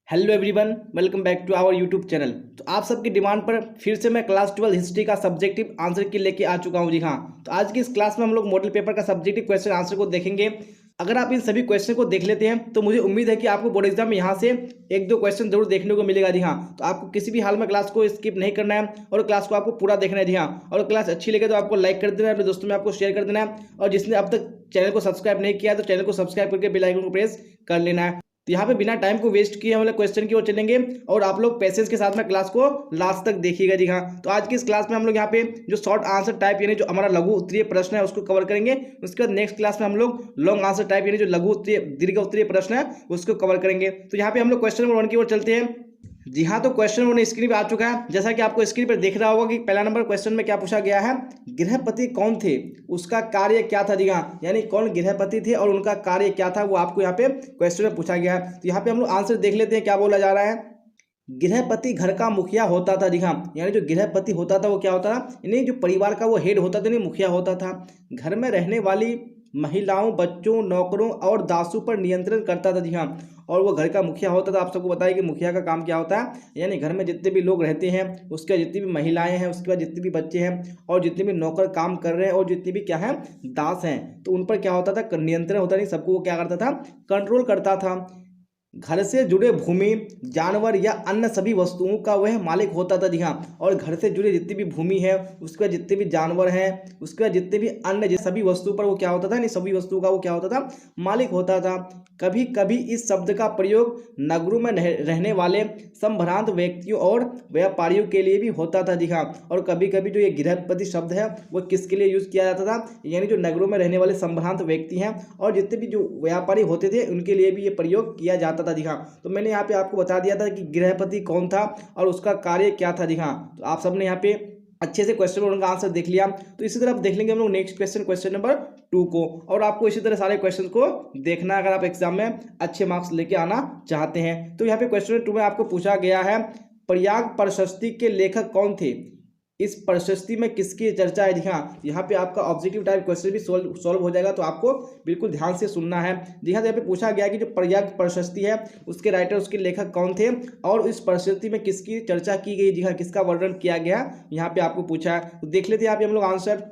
Hello everyone, welcome back to our YouTube channel. तो आप सबकी डिमांड पर फिर से मैं क्लास 12 हिस्ट्री का सब्जेक्टिव आंसर की लेके आ चुका हूं। जी हाँ, तो आज की इस क्लास में हम लोग मॉडल पेपर का सब्जेक्टिव क्वेश्चन आंसर को देखेंगे। अगर आप इन सभी क्वेश्चन को देख लेते हैं तो मुझे उम्मीद है कि आपको बोर्ड एग्जाम में यहाँ से एक दो क्वेश्चन जरूर देखने को मिलेगा। जी हाँ, तो आपको किसी भी हाल में क्लास को स्किप नहीं करना है और क्लास को आपको पूरा देखना है। जी हाँ, और क्लास अच्छी लगे तो आपको लाइक कर देना है, अपने दोस्तों में आपको शेयर कर देना है, और जिसने अब तक चैनल को सब्सक्राइब नहीं किया तो चैनल को सब्सक्राइब करके बेल आइकन को प्रेस कर लेना है। तो यहाँ पे बिना टाइम को वेस्ट किए हम लोग क्वेश्चन की ओर चलेंगे और आप लोग पैसेज के साथ में क्लास को लास्ट तक देखिएगा। जी हाँ, तो आज की इस क्लास में हम लोग यहाँ पे जो शॉर्ट आंसर टाइप यानी जो हमारा लघु उत्तरीय प्रश्न है उसको कवर करेंगे। उसके बाद नेक्स्ट क्लास में हम लोग लॉन्ग आंसर टाइप यानी जो लघु उत्तरीय दीर्घ उत्तरीय प्रश्न है उसको कवर करेंगे। तो यहाँ पे हम लोग क्वेश्चन नंबर 1 की ओर चलते हैं। जी हाँ, तो क्वेश्चन नंबर स्क्रीन पे आ चुका है। जैसा कि आपको स्क्रीन पर दिख रहा होगा कि पहला नंबर क्वेश्चन में क्या पूछा गया है, गृहपति कौन थे, उसका कार्य क्या था। जी हाँ, यानी कौन गृहपति थे और उनका कार्य क्या था वो आपको यहाँ पे क्वेश्चन में पूछा गया है। तो यहाँ पे हम लोग आंसर देख लेते हैं क्या बोला जा रहा है। गृहपति घर का मुखिया होता था। जी हाँ, यानी जो गृहपति होता था वो क्या होता था, यानी जो परिवार का वो हेड होता था, यानी मुखिया होता था। घर में रहने वाली महिलाओं, बच्चों, नौकरों और दासों पर नियंत्रण करता था। जी हाँ, और वो घर का मुखिया होता था। आप सबको बताइए कि मुखिया का काम क्या होता है, यानी घर में जितने भी लोग रहते हैं उसके जितनी भी महिलाएं हैं, उसके बाद जितने भी बच्चे हैं और जितने भी नौकर काम कर रहे हैं और जितने भी क्या है दास हैं, तो उन पर क्या होता था, नियंत्रण होता नहीं, सबको वो क्या करता था, कंट्रोल करता था। घर से जुड़े भूमि, जानवर या अन्य सभी वस्तुओं का वह मालिक होता था। जी हाँ, और घर से जुड़े जितनी भी भूमि है, उसके बाद जितने भी जानवर हैं, उसके बाद जितने भी अन्य सभी वस्तु पर वो क्या होता था, नहीं सभी वस्तुओं का वो क्या होता था, मालिक होता था। कभी कभी इस शब्द का प्रयोग नगरों में रहने वाले संभ्रांत व्यक्तियों और व्यापारियों के लिए भी होता था। जी हाँ, और कभी कभी जो ये गृहपति शब्द है वो किसके लिए यूज किया जाता था, यानी जो नगरों में रहने वाले संभ्रांत व्यक्ति हैं और जितने भी जो व्यापारी होते थे उनके लिए भी ये प्रयोग किया जाता था। जी हाँ, तो मैंने यहाँ पे आपको बता दिया था कि गृहपति कौन था और उसका कार्य क्या था। जी हाँ, तो आप सबने यहाँ पे अच्छे से क्वेश्चन नंबर का आंसर देख लिया। तो इसी तरह देख लेंगे हम लोग नेक्स्ट क्वेश्चन, क्वेश्चन नंबर 2 को। और आपको इसी तरह सारे क्वेश्चन को देखना अगर आप एग्जाम में अच्छे मार्क्स लेके आना चाहते हैं। तो यहाँ पे क्वेश्चन नंबर 2 में आपको पूछा गया है, प्रयाग प्रशस्ति के लेखक कौन थे, इस प्रशस्ति में किसकी चर्चा है। जी हाँ, यहाँ पे आपका ऑब्जेक्टिव टाइप क्वेश्चन भी सॉल्व हो जाएगा, तो आपको बिल्कुल ध्यान से सुनना है। जी हाँ, यहाँ पे पूछा गया कि जो प्रयाग प्रशस्ति है उसके राइटर, उसके लेखक कौन थे और इस प्रशस्ति में किसकी चर्चा की गई। जी हाँ, किसका वर्णन किया गया यहाँ पे आपको पूछा है। तो देख लेते हैं यहाँ पे हम लोग आंसर।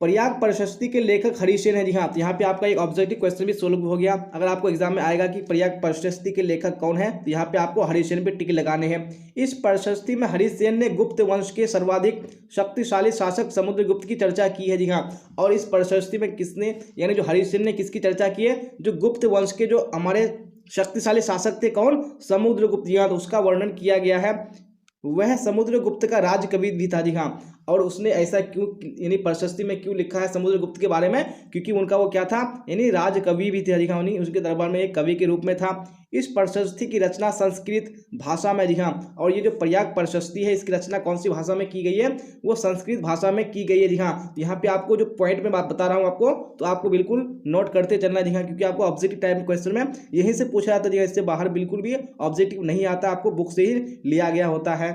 प्रयाग प्रशस्ति के लेखक हरिसेन है। जी हाँ, तो यहाँ पे आपका एक ऑब्जेक्टिव क्वेश्चन भी सोल्व हो गया। अगर आपको एग्जाम में आएगा कि प्रयाग प्रशस्ति के लेखक कौन है, तो यहाँ पे आपको हरिसेन पे टिक लगाने हैं। इस प्रशस्ति में हरिसेन ने गुप्त वंश के सर्वाधिक शक्तिशाली शासक समुद्रगुप्त की चर्चा की है। जी हाँ, और इस प्रशस्ति में किसने, यानी जो हरिसेन ने किसकी चर्चा की है, जो गुप्त वंश के जो हमारे शक्तिशाली शासक थे, कौन, समुद्रगुप्त। जी हाँ, तो उसका वर्णन किया गया है। वह समुद्रगुप्त का राजकवि भी था। जी हाँ, और उसने ऐसा क्यों, यानी प्रशस्ति में क्यों लिखा है समुद्रगुप्त के बारे में, क्योंकि उनका वो क्या था, यानी राजकवि भी थे। जी हाँ, उसके दरबार में एक कवि के रूप में था। इस प्रशस्ति की रचना संस्कृत भाषा में। जी हाँ, और ये जो प्रयाग प्रशस्ति है इसकी रचना कौन सी भाषा में की गई है, वो संस्कृत भाषा में की गई है। जी हाँ, यहाँ पे आपको जो पॉइंट में बात बता रहा हूँ आपको, तो आपको बिल्कुल नोट करते चलना है। जी हाँ, क्योंकि आपको ऑब्जेक्टिव टाइप क्वेश्चन में यहीं से पूछा जाता है। जी हाँ, इससे बाहर बिल्कुल भी ऑब्जेक्टिव नहीं आता, आपको बुक से ही लिया गया होता है।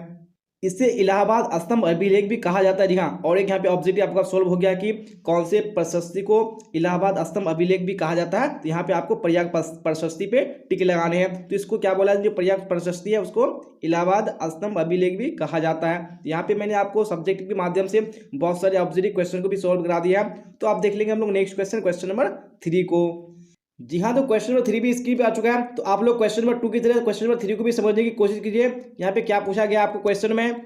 इसे इलाहाबाद स्तंभ अभिलेख भी कहा जाता है। जी हाँ, और एक यहाँ पे ऑब्जेक्टिव आपका सोल्व हो गया कि कौन से प्रशस्ति को इलाहाबाद स्तंभ अभिलेख भी कहा जाता है। तो यहाँ पे आपको प्रयाग प्रशस्ति पे टिक लगाने हैं। तो इसको क्या बोला है, जो प्रयाग प्रशस्ति है उसको इलाहाबाद स्तंभ अभिलेख भी कहा जाता है। तो यहाँ पे मैंने आपको सब्जेक्ट के माध्यम से बहुत सारे ऑब्जेक्टिव क्वेश्चन को भी सोल्व करा दिया। तो आप देख लेंगे हम लोग नेक्स्ट क्वेश्चन, क्वेश्चन नंबर 3 को। जी हाँ, तो क्वेश्चन नंबर 3 भी स्क्रीन पे आ चुका है। तो आप लोग क्वेश्चन नंबर 2 की तरह क्वेश्चन नंबर 3 को भी समझने की कोशिश कीजिए। यहाँ पे क्या पूछा गया आपको क्वेश्चन में,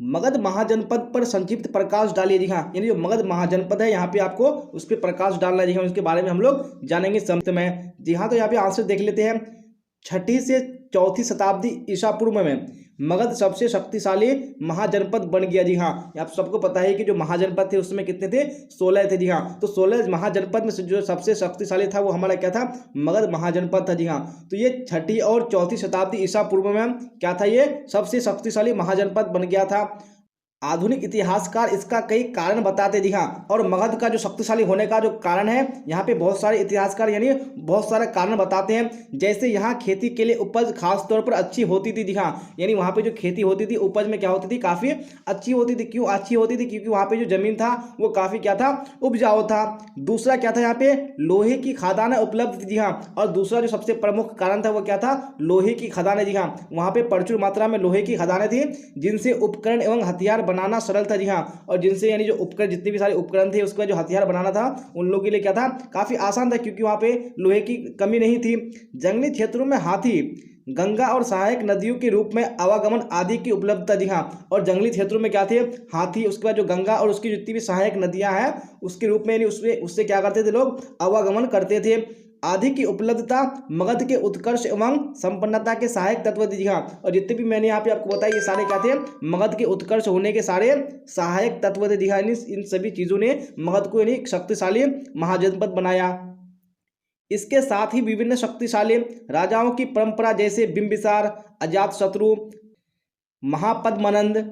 मगध महाजनपद पर संक्षिप्त प्रकाश डालिए। जी हाँ, यानी जो मगध महाजनपद है यहाँ पे आपको उस पर प्रकाश डालना है। जी हाँ, उसके बारे में हम लोग जानेंगे संक्षिप्त में। जी हाँ, तो यहाँ पे आंसर देख लेते हैं। 6ठी से 4ठी शताब्दी ईसा पूर्व में मगध सबसे शक्तिशाली महाजनपद बन गया। जी हाँ, आप सबको पता है कि जो महाजनपद थे उसमें कितने थे, 16 थे। जी हाँ, तो 16 महाजनपद में से जो सबसे शक्तिशाली था वो हमारा क्या था, मगध महाजनपद था। जी हाँ, तो ये 6ठी और 4ठी शताब्दी ईसा पूर्व में क्या था, ये सबसे शक्तिशाली महाजनपद बन गया था। आधुनिक इतिहासकार इसका कई कारण बताते जी हाँ। और मगध का जो शक्तिशाली होने का जो कारण है, यहाँ पे बहुत सारे इतिहासकार यानी बहुत सारे कारण बताते हैं। जैसे यहाँ खेती के लिए उपज खास तौर पर अच्छी होती थी जी हाँ, यानी वहाँ पे जो खेती होती थी उपज में क्या होती थी, काफ़ी अच्छी होती थी। क्यों अच्छी होती थी? क्योंकि वहाँ पे जो जमीन था वो काफ़ी क्या था, उपजाऊ था। दूसरा क्या था, यहाँ पे लोहे की खदानें उपलब्ध थी जी हाँ। और दूसरा जो सबसे प्रमुख कारण था वो क्या था, लोहे की खदानें जी हाँ। वहाँ पे प्रचुर मात्रा में लोहे की खदानें थी जिनसे उपकरण एवं हथियार बनाना सरल था जी हाँ। और जिनसे यानी जो उपकरण, जितने भी सारे उपकरण थे उसका जो हथियार बनाना था उन लोगों के लिए क्या था, काफ़ी आसान था, क्योंकि वहाँ पे लोहे की कमी नहीं थी। जंगली क्षेत्रों में हाथी, गंगा और सहायक नदियों के रूप में आवागमन आदि की उपलब्धता जी हाँ। और जंगली क्षेत्रों में क्या थे, हाथी, उसके बाद जो गंगा और उसकी जितनी भी सहायक नदियां हैं उसके रूप में, यानी उससे क्या करते थे लोग, आवागमन करते थे। आदि की उपलब्धता मगध के उत्कर्ष एवं संपन्नता के सहायक तत्व थे जी हाँ। और जितने भी मैंने यहाँ पे आपको बताया ये सारे क्या थे, मगध के उत्कर्ष होने के सारे सहायक तत्व थे जी हाँ। इन सभी चीजों ने मगध को यानी शक्तिशाली महाजनपद बनाया। इसके साथ ही विभिन्न शक्तिशाली राजाओं की परंपरा जैसे बिंबिसार, अजातशत्रु, महापद्मनंद,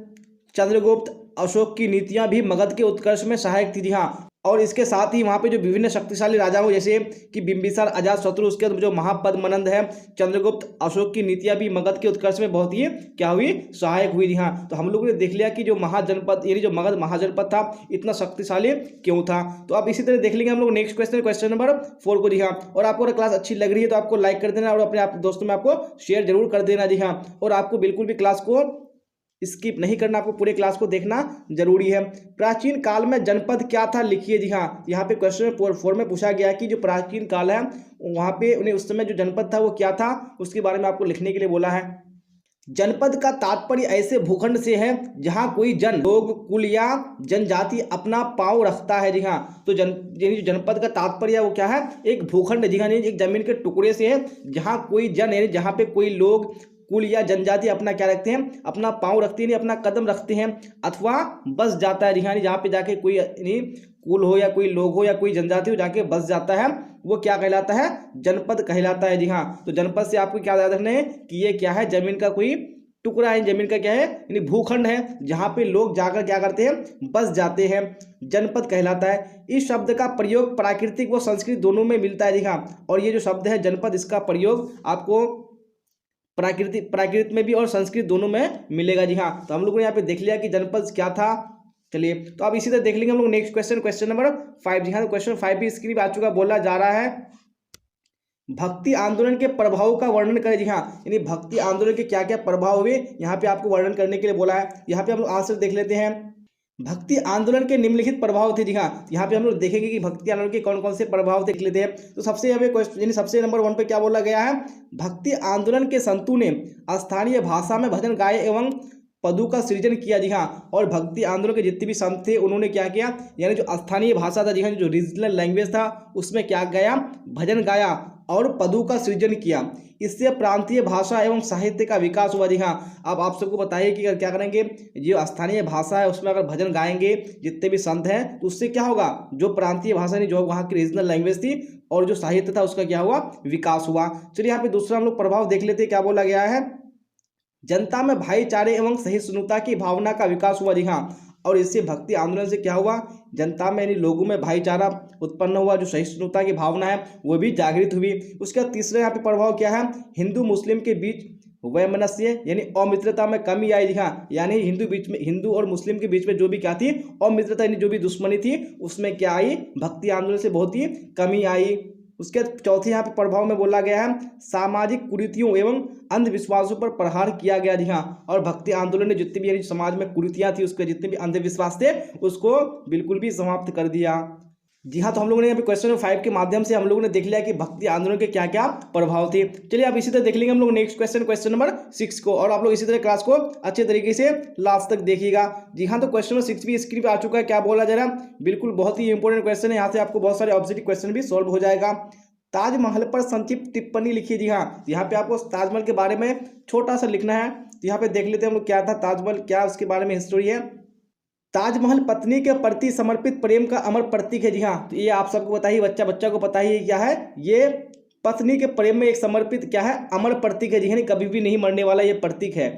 चंद्रगुप्त, अशोक की नीतियां भी मगध के उत्कर्ष में सहायक थी जी हाँ। और इसके साथ ही वहाँ पे जो विभिन्न शक्तिशाली राजा हो जैसे कि बिंबिसार, अजातशत्रु, उसके बाद जो महापद्मनंद है, चंद्रगुप्त, अशोक की नीतियां भी मगध के उत्कर्ष में बहुत ही क्या हुई, सहायक हुई जी हाँ। तो हम लोगों ने देख लिया कि जो महाजनपद यानी जो मगध महाजनपद था इतना शक्तिशाली क्यों था। तो अब इसी तरह देख लेंगे हम लोग नेक्स्ट क्वेश्चन, क्वेश्चन नंबर 4 को जी हाँ। और आपको अगर क्लास अच्छी लग रही है तो आपको लाइक कर देना और अपने आप दोस्तों में आपको शेयर जरूर कर देना जी हाँ। और आपको बिल्कुल भी क्लास को स्किप नहीं करना, आपको पूरे क्लास को देखना जरूरी है। प्राचीन काल में जनपद क्या था, लिखिए जी हाँ। यहाँ पे क्वेश्चन 4 में पूछा गया कि जो प्राचीन काल है वहाँ पे उन्हें उस समय जो जनपद था वो क्या था, उसके बारे में आपको लिखने के लिए बोला है। जनपद का तात्पर्य ऐसे भूखंड से है जहाँ कोई जन, लोग, कुल या जनजाति अपना पांव रखता है जी हाँ। तो यानी जो जनपद का तात्पर्य वो क्या है, एक भूखंड जी हाँ, एक जमीन के टुकड़े से है जहाँ कोई जन यानी जहाँ पे कोई लोग, कुल या जनजाति अपना क्या रखते हैं, अपना पांव रखते हैं, अपना कदम रखते हैं अथवा बस जाता है जी हाँ। जहाँ पे जाके कोई यानी कुल हो या कोई लोग हो या कोई जनजाति हो जाके बस जाता है वो क्या कहलाता है, जनपद कहलाता है जी हाँ। तो जनपद से आपको क्या याद रखना है कि ये क्या है, जमीन का कोई टुकड़ा है, जमीन का क्या है, यानी भूखंड है जहाँ पे लोग जाकर क्या करते हैं, बस जाते हैं, जनपद कहलाता है। इस शब्द का प्रयोग प्राकृतिक व संस्कृत दोनों में मिलता है जी हाँ। और ये जो शब्द है जनपद, इसका प्रयोग आपको प्राकृत में भी और संस्कृत दोनों में मिलेगा जी हाँ। तो हम लोगों ने यहाँ पे देख लिया कि जनपद क्या था। चलिए तो अब इसी तरह देख लेंगे हम लोग नेक्स्ट क्वेश्चन, क्वेश्चन नंबर 5 जी हाँ। तो क्वेश्चन 5 भी स्क्रीन पे आ चुका, बोला जा रहा है भक्ति आंदोलन के प्रभाव का वर्णन करें जी हाँ। यानी भक्ति आंदोलन के क्या क्या प्रभाव हुए यहाँ पे आपको वर्णन करने के लिए बोला है। यहाँ पे हम लोग आंसर देख लेते हैं। भक्ति आंदोलन के निम्नलिखित प्रभाव थे जी हाँ। यहाँ पे हम लोग देखेंगे कि भक्ति आंदोलन के कौन कौन से प्रभाव देख लेते हैं। तो सबसे हमें क्वेश्चन यानी सबसे नंबर 1 पे क्या बोला गया है, भक्ति आंदोलन के संतों ने स्थानीय भाषा में भजन गाए एवं पदों का सृजन किया जी हाँ। और भक्ति आंदोलन के जितने भी संत थे उन्होंने क्या किया, यानी जो स्थानीय भाषा था जी हाँ, जो रीजनल लैंग्वेज था उसमें क्या गाया, भजन गाया और पदों का सृजन किया। इससे प्रांतीय भाषा एवं साहित्य का विकास हुआ जी हाँ। अब आप सबको बताइए कि अगर क्या करेंगे, जो स्थानीय भाषा है उसमें अगर भजन गाएंगे जितने भी संत हैं तो उससे क्या होगा, जो प्रांतीय भाषा नहीं, जो वहाँ की रीजनल लैंग्वेज थी और जो साहित्य था उसका क्या हुआ, विकास हुआ। चलिए यहाँ पे दूसरा हम लोग प्रभाव देख लेते हैं, क्या बोला गया है, जनता में भाईचारे एवं सहिष्णुता की भावना का विकास हुआ जी हाँ। और इससे भक्ति आंदोलन से क्या हुआ, जनता में यानी लोगों में भाईचारा उत्पन्न हुआ, जो सहिष्णुता की भावना है वो भी जागृत हुई। उसका तीसरा यहाँ पे प्रभाव क्या है, हिंदू मुस्लिम के बीच वैमनस्य यानी अमित्रता में कमी आई जी हाँ। यानी हिंदू और मुस्लिम के बीच में जो भी क्या थी, अमित्रता यानी जो भी दुश्मनी थी उसमें क्या आई, भक्ति आंदोलन से बहुत ही कमी आई। उसके चौथे यहाँ पे प्रभाव में बोला गया है सामाजिक कुरीतियों एवं अंधविश्वासों पर प्रहार किया गया जी हाँ। और भक्ति आंदोलन ने जितनी भी यानी समाज में कुरीतियां थी, उसके जितने भी अंधविश्वास थे उसको बिल्कुल भी समाप्त कर दिया जी हाँ। तो हम लोगों ने यहाँ पे क्वेश्चन नंबर 5 के माध्यम से हम लोगों ने देख लिया कि भक्ति आंदोलन के क्या क्या प्रभाव थे। चलिए अब इसी तरह देख लेंगे हम लोग नेक्स्ट क्वेश्चन, क्वेश्चन नंबर 6 को। और आप लोग इसी तरह क्लास को अच्छे तरीके से लास्ट तक देखिएगा जी हाँ। तो क्वेश्चन नंबर 6 भी स्क्रीन पे आ चुका है, क्या बोला जा रहा है, बिल्कुल बहुत ही इंपॉर्टेंट क्वेश्चन है। यहाँ से आपको बहुत सारे ऑब्जेक्टिव क्वेश्चन भी सॉल्व हो जाएगा। ताजमहल पर संक्षिप्त टिप्पणी लिखिए जी हाँ। यहाँ पे आपको ताजमहल के बारे में छोटा सा लिखना है। तो यहाँ पे देख लेते हैं हम लोग क्या था ताजमहल, क्या उसके बारे में हिस्ट्री है। ताजमहल पत्नी के प्रति समर्पित प्रेम का अमर प्रतीक है जी हाँ। तो ये आप सबको बताइए, बच्चा को पता ही क्या है, ये पत्नी के प्रेम में एक समर्पित क्या है, अमर प्रतीक है जी हाँ, कभी भी नहीं मरने वाला ये प्रतीक है।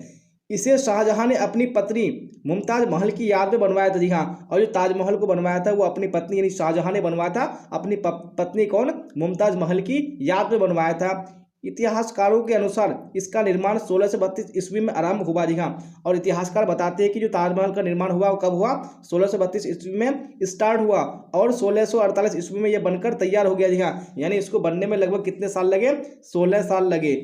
इसे शाहजहां ने अपनी पत्नी मुमताज महल की याद में बनवाया था। जी हाँ, और जो ताजमहल को बनवाया था वो अपनी पत्नी यानी शाहजहां ने बनवाया था, अपनी पत्नी कौन, मुमताज महल की याद में बनवाया था। इतिहासकारों के अनुसार इसका निर्माण 1632 ईस्वी में आरंभ हुआ। जी हाँ, और इतिहासकार बताते हैं कि जो ताजमहल का निर्माण हुआ वो कब हुआ, 1632 ईस्वी में स्टार्ट हुआ और 1648 ईस्वी में यह बनकर तैयार हो गया। जी हाँ, यानी इसको बनने में लगभग कितने साल लगे, 16 साल लगे।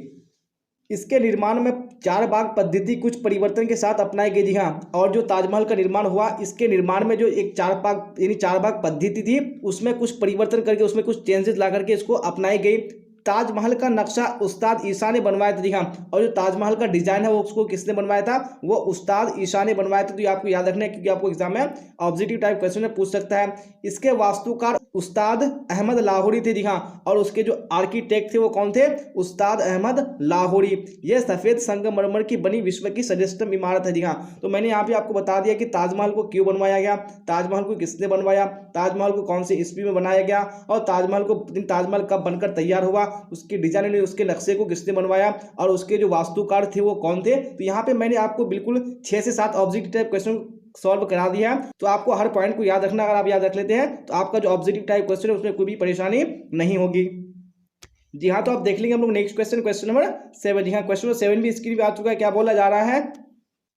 इसके निर्माण में चार बाग पद्धति कुछ परिवर्तन के साथ अपनाई गई। जी हाँ, और जो ताजमहल का निर्माण हुआ इसके निर्माण में जो एक चार बाग यानी चार बाग पद्धति थी उसमें कुछ परिवर्तन करके उसमें कुछ चेंजेस ला करके इसको अपनाई गई। ताजमहल का नक्शा उस्ताद ईसा ने बनवाया था। जी हाँ, और जो ताजमहल का डिजाइन है वो उसको किसने बनवाया था, वो उस्ताद ईसा ने बनवाया था। तो ये आपको याद रखना है क्योंकि आपको एग्जाम में ऑब्जेक्टिव टाइप क्वेश्चन में पूछ सकता है। इसके वास्तुकार उस्ताद अहमद लाहौरी थे। जी हाँ, और उसके जो आर्किटेक्ट थे वो कौन थे, उस्ताद अहमद लाहौरी। यह सफेद संगमरमर की बनी विश्व की श्रेष्ठतम इमारत है। जी हाँ, तो मैंने यहाँ पे आपको बता दिया कि ताजमहल को क्यों बनवाया गया, ताजमहल को किसने बनवाया, ताजमहल को कौन से ईस्वी में बनाया गया और ताजमहल कब बनकर तैयार हुआ, उसकी डिजाइन उसके नक्शे को किसने बनवाया और उसके जो वास्तुकार थे वो कौन थे। तो यहाँ पे मैंने आपको बिल्कुल 6 से 7 ऑब्जेक्टिव टाइप क्वेश्चन सॉल्व करा दिया है। तो आपको हर पॉइंट को याद रखना, अगर आप याद रख लेते हैं तो आपका जो ऑब्जेक्टिव टाइप क्वेश्चन है उसमें कोई भी परेशानी नहीं होगी। जी हाँ, तो आप देख लेंगे हम लोग नेक्स्ट क्वेश्चन, क्वेश्चन नंबर 7। जी हाँ, क्वेश्चन नंबर 7 भी स्क्रीन पे आ चुका है। क्या बोला जा रहा है,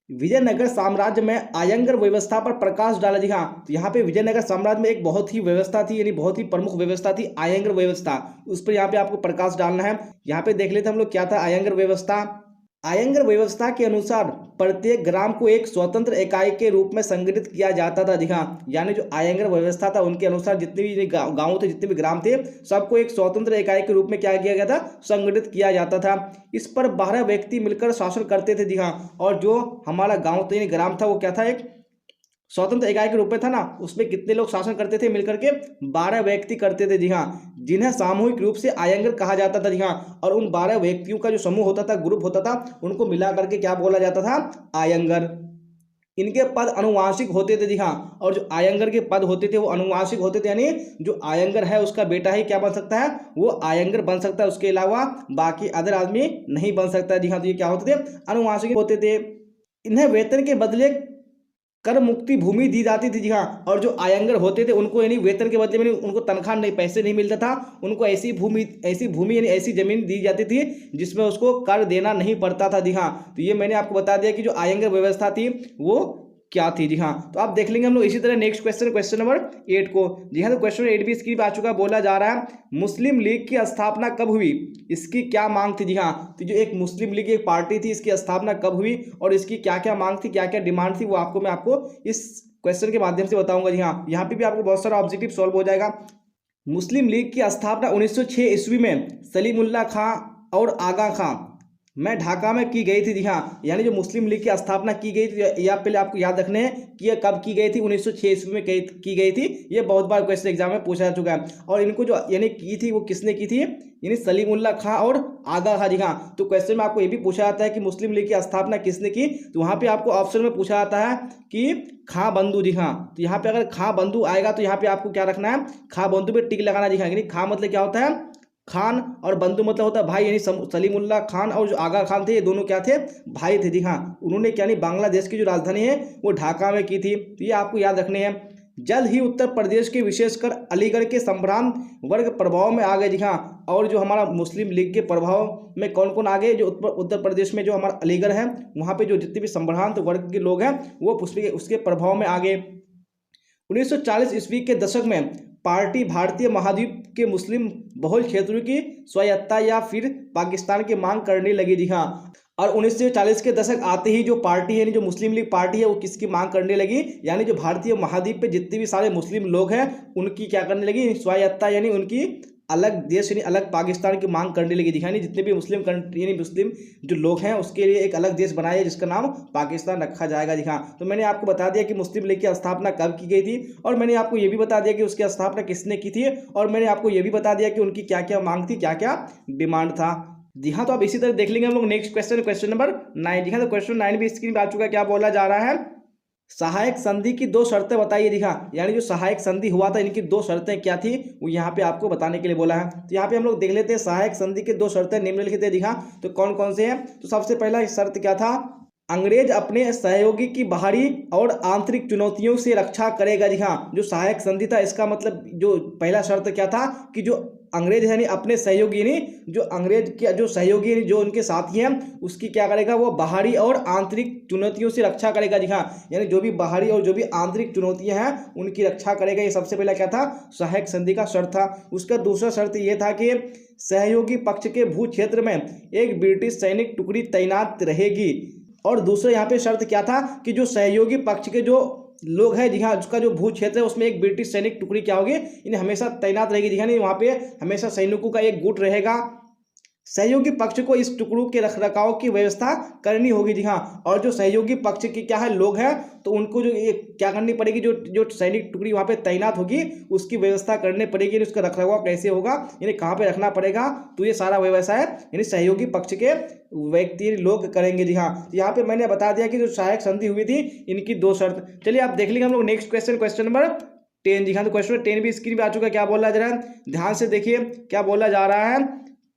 विजयनगर साम्राज्य में आयंगर व्यवस्था पर प्रकाश डाला। जी हाँ, तो यहाँ पे विजयनगर साम्राज्य में एक बहुत ही व्यवस्था थी यानी बहुत ही प्रमुख व्यवस्था थी आयंगर व्यवस्था, उस पर यहाँ पे आपको प्रकाश डालना है। यहाँ पे देख लेते हम लोग क्या था आयंगर व्यवस्था। आयंगर व्यवस्था के अनुसार प्रत्येक ग्राम को एक स्वतंत्र इकाई के रूप में संगठित किया जाता था। जी हाँ, यानी जो आयंगर व्यवस्था था उनके अनुसार जितने भी गांव थे, जितने भी ग्राम थे, सबको एक स्वतंत्र इकाई के रूप में क्या किया गया था, संगठित किया जाता था। इस पर 12 व्यक्ति मिलकर शासन करते थे। जी हाँ, और जो हमारा गाँव था यानी ग्राम था वो क्या था, एक स्वतंत्र इकाई के रूप में था ना, उसमें कितने लोग शासन करते थे, मिलकर के 12 व्यक्ति करते थे। जी हाँ, जिन्हें सामूहिक रूप से आयंगर कहा जाता था। जी हाँ, और उन 12 व्यक्तियों का जो समूह होता था, ग्रुप होता था, उनको मिला करके क्या बोला जाता था, आयंगर। इनके पद अनुवांशिक होते थे। जी हाँ, और जो आयंगर के पद होते थे वो अनुवांशिक होते थे, यानी जो आयंगर है उसका बेटा ही क्या बन सकता है, वो आयंगर बन सकता है, उसके अलावा बाकी अदर आदमी नहीं बन सकता। जी हाँ, तो ये क्या होते थे, अनुवांशिक होते थे। इन्हें वेतन के बदले कर मुक्ति भूमि दी जाती थी। जी हाँ, और जो आयंगर होते थे उनको यानी वेतन के बदले में उनको तनख्वाह नहीं, पैसे नहीं मिलता था, उनको ऐसी भूमि यानी ऐसी जमीन दी जाती थी जिसमें उसको कर देना नहीं पड़ता था। जी हाँ, तो ये मैंने आपको बता दिया कि जो आयंगर व्यवस्था थी वो क्या थी। जी हाँ, तो आप देख लेंगे हम लोग इसी तरह नेक्स्ट क्वेश्चन, क्वेश्चन नंबर 8 को। जी हाँ, तो क्वेश्चन नंबर 8 भी स्क्रीन पर आ चुका है। बोला जा रहा है मुस्लिम लीग की स्थापना कब हुई, इसकी क्या मांग थी। जी हाँ, तो जो एक मुस्लिम लीग एक पार्टी थी, इसकी स्थापना कब हुई और इसकी क्या क्या मांग थी, क्या क्या डिमांड थी, वो मैं आपको इस क्वेश्चन के माध्यम से बताऊंगा। जी हाँ, यहाँ पे भी आपको बहुत सारा ऑब्जेक्टिव सॉल्व हो जाएगा। मुस्लिम लीग की स्थापना 1906 ईस्वी में सलीमुल्लाह खां और आगा खां में ढाका में की गई थी। जी हाँ, यानी जो मुस्लिम लीग की स्थापना की गई थी, या पहले आपको याद रखने हैं कि यह कब की गई थी, 1906 ईस्वी में की गई थी। ये बहुत बार क्वेश्चन एग्जाम में पूछा जा चुका है। और इनको जो यानी की थी वो किसने की थी, यानी सलीमुल्लाह खां और आगा खां। जी हाँ, तो क्वेश्चन में आपको ये भी पूछा जाता है कि मुस्लिम लीग की स्थापना किसने की, तो वहाँ पे आपको ऑप्शन में पूछा जाता है कि खां बंधु। जी हाँ, तो यहाँ पे अगर खां बंधु आएगा तो यहाँ पे आपको क्या रखना है, खां बंधु पे टिक लगाना। जी हाँ, यानी खां मतलब क्या होता है, खान, और बंधु मतलब होता है भाई, यानी सलीमुल्लाह खान और जो आगा खान थे ये दोनों क्या थे, भाई थे। जी हाँ, उन्होंने क्या नहीं बांग्लादेश की जो राजधानी है वो ढाका में की थी। तो ये आपको याद रखने हैं। जल्द ही उत्तर प्रदेश के विशेषकर अलीगढ़ के संभ्रांत वर्ग प्रभाव में आ गए। जी हाँ, और जो हमारा मुस्लिम लीग के प्रभाव में कौन कौन आ गए, जो उत्तर प्रदेश में जो हमारा अलीगढ़ है वहाँ पे जो जितने भी संभ्रांत वर्ग के लोग हैं वो उसके प्रभाव में आ गए। 1940 ईस्वी के दशक में पार्टी भारतीय महाद्वीप के मुस्लिम बहुल क्षेत्रों की स्वायत्तता या फिर पाकिस्तान की मांग करने लगी। जी हाँ, और 1940 के दशक आते ही जो पार्टी है यानी जो मुस्लिम लीग पार्टी है वो किसकी मांग करने लगी, यानी जो भारतीय महाद्वीप पे जितने भी सारे मुस्लिम लोग हैं उनकी क्या करने लगी, स्वायत्तता यानी उनकी अलग देश यानी अलग पाकिस्तान की मांग करने लगी। यानी जितने भी मुस्लिम कंट्री यानी मुस्लिम जो लोग हैं उसके लिए एक अलग देश बनाया जिसका नाम पाकिस्तान रखा जाएगा। जी हाँ, तो मैंने आपको बता दिया कि मुस्लिम लीग की स्थापना कब की गई थी, और मैंने आपको ये भी बता दिया कि उसकी स्थापना किसने की थी, और मैंने आपको ये भी बता दिया कि उनकी क्या क्या मांग थी, क्या क्या डिमांड था। जी हाँ, तो अब इसी तरह देख लेंगे हम लोग नेक्स्ट क्वेश्चन, क्वेश्चन नंबर 9। जी हाँ, तो क्वेश्चन 9 भी स्क्रीन पर आ चुका है। क्या बोला जा रहा है, सहायक संधि की 2 शर्तें बताइए। जी हाँ, यानी जो सहायक संधि हुआ था इनकी 2 शर्तें क्या थी वो यहाँ पे आपको बताने के लिए बोला है। तो यहाँ पे हम लोग देख लेते हैं सहायक संधि की 2 शर्तें निम्नलिखित है। जी हाँ, तो कौन कौन से हैं, तो सबसे पहला शर्त क्या था, अंग्रेज अपने सहयोगी की बाहरी और आंतरिक चुनौतियों से रक्षा करेगा। जी हाँ, जो सहायक संधि था इसका मतलब जो पहला शर्त क्या था कि जो अंग्रेज यानी अपने सहयोगी यानी जो अंग्रेज के जो सहयोगी यानी जो उनके साथी हैं उसकी क्या करेगा, वो बाहरी और आंतरिक चुनौतियों से रक्षा करेगा। जी हाँ, यानी जो भी बाहरी और जो भी आंतरिक चुनौतियां हैं उनकी रक्षा करेगा। ये सबसे पहला क्या था, सहायक संधि का शर्त था। उसका दूसरा शर्त ये था कि सहयोगी पक्ष के भू क्षेत्र में एक ब्रिटिश सैनिक टुकड़ी तैनात रहेगी। और दूसरा यहाँ पे शर्त क्या था कि जो सहयोगी पक्ष के जो लोग हैं, जी हाँ, उसका जो भू क्षेत्र है उसमें एक ब्रिटिश सैनिक टुकड़ी क्या होगी, इन्हें हमेशा तैनात रहेगी। जी हाँ, नहीं वहाँ पे हमेशा सैनिकों का एक गुट रहेगा। सहयोगी पक्ष को इस टुकड़ों के रखरखाव की व्यवस्था करनी होगी। जी हाँ, और जो सहयोगी पक्ष के क्या है लोग हैं तो उनको जो ये क्या करनी पड़ेगी, जो जो सैनिक टुकड़ी वहाँ पे तैनात होगी उसकी व्यवस्था करनी पड़ेगी। उसका रखरखाव कैसे होगा, यानी कहाँ पे रखना पड़ेगा, तो ये सारा व्यवसाय यानी सहयोगी पक्ष के व्यक्ति लोग करेंगे। जी हाँ, यहाँ पे मैंने बता दिया कि जो सहायक संधि हुई थी इनकी दो शर्त। चलिए आप देख लेंगे हम लोग नेक्स्ट क्वेश्चन, क्वेश्चन नंबर 10। जी हाँ, तो क्वेश्चन 10 भी स्क्रीन पे आ चुका है। क्या बोला जा रहा है, ध्यान से देखिए क्या बोला जा रहा है।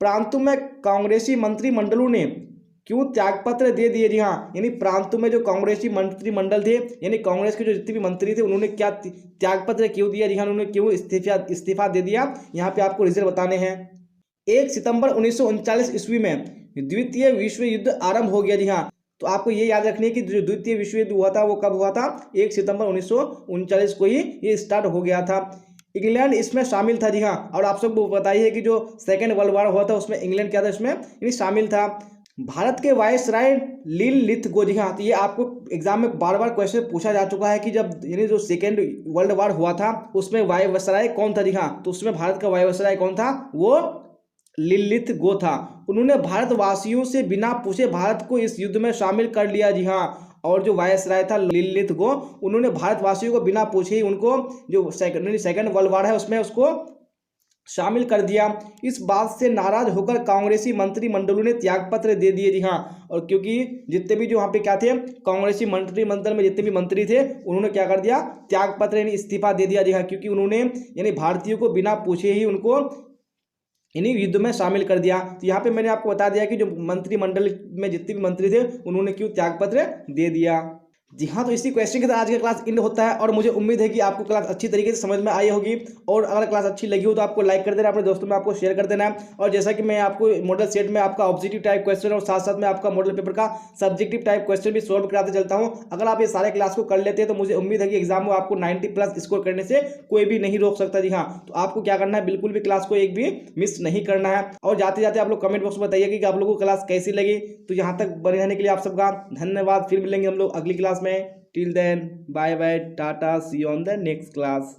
प्रांतों में कांग्रेसी मंत्रिमंडलों ने क्यों त्यागपत्र दे दिए। जी हाँ, यानी प्रांतों में जो कांग्रेसी मंत्रिमंडल थे यानी कांग्रेस के जो जितने भी मंत्री थे उन्होंने क्या त्यागपत्र क्यों दिया। जी हाँ, उन्होंने क्यों इस्तीफा दे दिया, यहाँ पे आपको रीजन बताने हैं। 1 सितंबर 1939 ईस्वी में द्वितीय विश्व युद्ध आरंभ हो गया। जी हाँ, तो आपको ये याद रखनी है कि जो द्वितीय विश्व युद्ध हुआ था वो कब हुआ था, 1 सितंबर 1939 को ही ये स्टार्ट हो गया था। इंग्लैंड इसमें शामिल था। जी हाँ, और आप सबको बताइए कि जो सेकेंड वर्ल्ड वॉर हुआ था उसमें इंग्लैंड क्या था, इसमें यानी शामिल था। भारत के वायसराय लिनलिथगो। जी हाँ, तो ये आपको एग्जाम में बार बार क्वेश्चन पूछा जा चुका है कि जब यानी जो सेकेंड वर्ल्ड वॉर हुआ था उसमें वायसराय कौन था। जी हाँ, तो उसमें भारत का वायसराय कौन था, वो लिनलिथगो था। उन्होंने भारतवासियों से बिना पूछे भारत को इस युद्ध में शामिल कर लिया। जी हाँ, और जो वायसराय था लिनलिथगो उन्होंने भारतवासियों को बिना पूछे ही उनको जो सेकेंड वर्ल्ड वॉर है उसमें उसको शामिल कर दिया। इस बात से नाराज होकर कांग्रेसी मंत्रिमंडलों ने त्यागपत्र दे दिए। जी हाँ, और क्योंकि जितने भी जो वहाँ पे क्या थे कांग्रेसी मंत्रिमंडल में जितने भी मंत्री थे उन्होंने क्या कर दिया, त्यागपत्र यानी इस्तीफा दे दिया। जी हाँ, क्योंकि उन्होंने यानी भारतीयों को बिना पूछे ही उनको इन्हीं युद्ध में शामिल कर दिया। तो यहाँ पे मैंने आपको बता दिया कि जो मंत्रिमंडल में जितने भी मंत्री थे उन्होंने क्यों त्यागपत्र दे दिया। जी हाँ, तो इसी क्वेश्चन के साथ आज का क्लास एंड होता है और मुझे उम्मीद है कि आपको क्लास अच्छी तरीके से समझ में आई होगी। और अगर क्लास अच्छी लगी हो तो आपको लाइक कर देना, अपने दोस्तों में आपको शेयर कर देना है। और जैसा कि मैं आपको मॉडल सेट में आपका ऑब्जेक्टिव टाइप क्वेश्चन और साथ साथ में आपका मॉडल पेपर का सब्जेक्टिव टाइप क्वेश्चन भी सॉल्व कराते चलता हूँ। अगर आप ये सारे क्लास को कर लेते हैं तो मुझे उम्मीद है कि एग्जाम में आपको 90+ स्कोर करने से कोई भी नहीं रोक सकता। जी हाँ, तो आपको क्या करना है, बिल्कुल भी क्लास को एक भी मिस नहीं करना है। और जाते जाते आप लोग कमेंट बॉक्स में बताइए कि आप लोगों को क्लास कैसी लगी। तो यहाँ तक बने रहने के लिए आप सबका धन्यवाद। फिर मिलेंगे हम लोग अगली क्लास में। Till then, bye bye, Tata, see you on the next class.